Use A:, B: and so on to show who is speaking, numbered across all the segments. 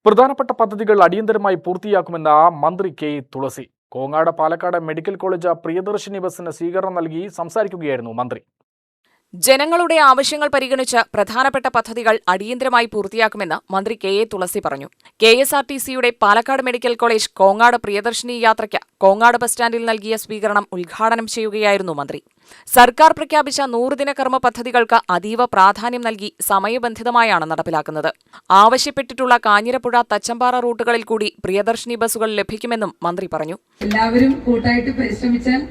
A: പ്രധാനപ്പെട്ട പദ്ധതികൾ അടിയന്തരമായി പൂർത്തിയാക്കുമെന്ന് മന്ത്രി കെ തുളസി. കോങ്ങാട് പാലക്കാട് മെഡിക്കൽ കോളേജ് പ്രിയദർശിനി ബസിന് സ്വീകരണം നൽകി സംസാരിക്കുകയായിരുന്നു മന്ത്രി.
B: ജനങ്ങളുടെ ആവശ്യങ്ങൾ പരിഗണിച്ച് പ്രധാനപ്പെട്ട പദ്ധതികൾ അടിയന്തരമായി പൂർത്തിയാക്കുമെന്ന് മന്ത്രി കെ തുളസി പറഞ്ഞു. KSRTCയുടെ പാലക്കാട് മെഡിക്കൽ കോളേജ് കോങ്ങാട് പ്രിയദർശിനി യാത്രയ്ക്ക് കോങ്ങാട് ബസ് സ്റ്റാൻഡിൽ നൽകിയ സ്വീകരണം ഉദ്ഘാടനം ചെയ്യുകയായിരുന്നു മന്ത്രി. സർക്കാർ പ്രഖ്യാപിച്ച 100 ദിന കർമ്മ പദ്ധതികൾക്ക് അതീവ പ്രാധാന്യം നൽകി സമയബന്ധിതമായാണ് നടപ്പിലാക്കുന്നത്. ആവശ്യപ്പെട്ടിട്ടുള്ള കാഞ്ഞിരപ്പുഴ തച്ചമ്പാറ റൂട്ടുകളിൽ കൂടി പ്രിയദർശിനി ബസ്സുകൾ ലഭിക്കുമെന്നും മന്ത്രി പറഞ്ഞു.
C: എല്ലാവരും കൂട്ടായിട്ട് പരിശ്രമിച്ചാൽ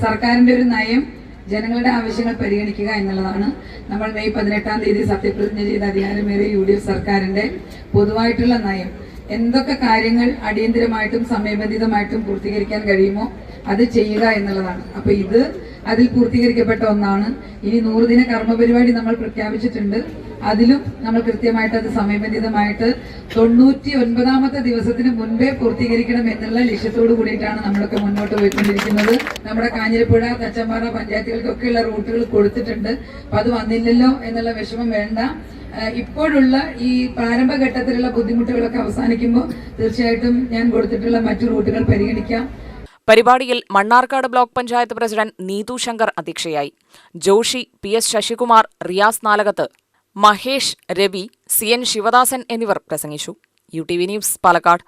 C: സർക്കാരിന്റെ ഒരു നയം ജനങ്ങളുടെ ആവശ്യങ്ങൾ പരിഗണിക്കുക എന്നുള്ളതാണ്. നമ്മൾ മെയ് 18-ാം തീയതി സത്യപ്രതിജ്ഞ ചെയ്ത അധികാരമേറിയ UDF സർക്കാരിന്റെ പൊതുവായിട്ടുള്ള നയം. എന്തൊക്കെ കാര്യങ്ങൾ അടിയന്തരമായിട്ടും സമയബന്ധിതമായിട്ടും പൂർത്തീകരിക്കാൻ കഴിയുമോ അത് ചെയ്യുക എന്നുള്ളതാണ്. അപ്പൊ ഇത് അതിൽ പൂർത്തീകരിക്കപ്പെട്ട ഒന്നാണ്. ഇനി 100 ദിന കർമ്മ പരിപാടി നമ്മൾ പ്രഖ്യാപിച്ചിട്ടുണ്ട്. അതിലും നമ്മൾ കൃത്യമായിട്ട് അത് സമയബന്ധിതമായിട്ട് 99ാമത്തെ ദിവസത്തിന് മുൻപേ പൂർത്തീകരിക്കണം എന്നുള്ള ലക്ഷ്യത്തോടു കൂടിയിട്ടാണ് നമ്മളൊക്കെ മുന്നോട്ട് പോയിക്കൊണ്ടിരിക്കുന്നത്. നമ്മുടെ കാഞ്ഞിരപ്പുഴ തച്ചമ്പാറ പഞ്ചായത്തുകൾക്കൊക്കെയുള്ള റൂട്ടുകൾ കൊടുത്തിട്ടുണ്ട്. അപ്പൊ അത് വന്നില്ലല്ലോ എന്നുള്ള വിഷമം വേണ്ട. ഇപ്പോഴുള്ള ഈ പ്രാരംഭഘട്ടത്തിലുള്ള ബുദ്ധിമുട്ടുകളൊക്കെ അവസാനിക്കുമ്പോൾ തീർച്ചയായിട്ടും ഞാൻ കൊടുത്തിട്ടുള്ള മറ്റു റൂട്ടുകൾ പരിഗണിക്കാം.
B: പരിപാടിയിൽ മണ്ണാർക്കാട് ബ്ലോക്ക് പഞ്ചായത്ത് പ്രസിഡന്റ് നീതു ശങ്കർ അധ്യക്ഷയായി. ജോഷി, PS ശശികുമാർ, റിയാസ് നാലകത്ത്, മഹേഷ്, രവി, CN ശിവദാസൻ എന്നിവർ പ്രസംഗിച്ചു. UTV news, Palakkad.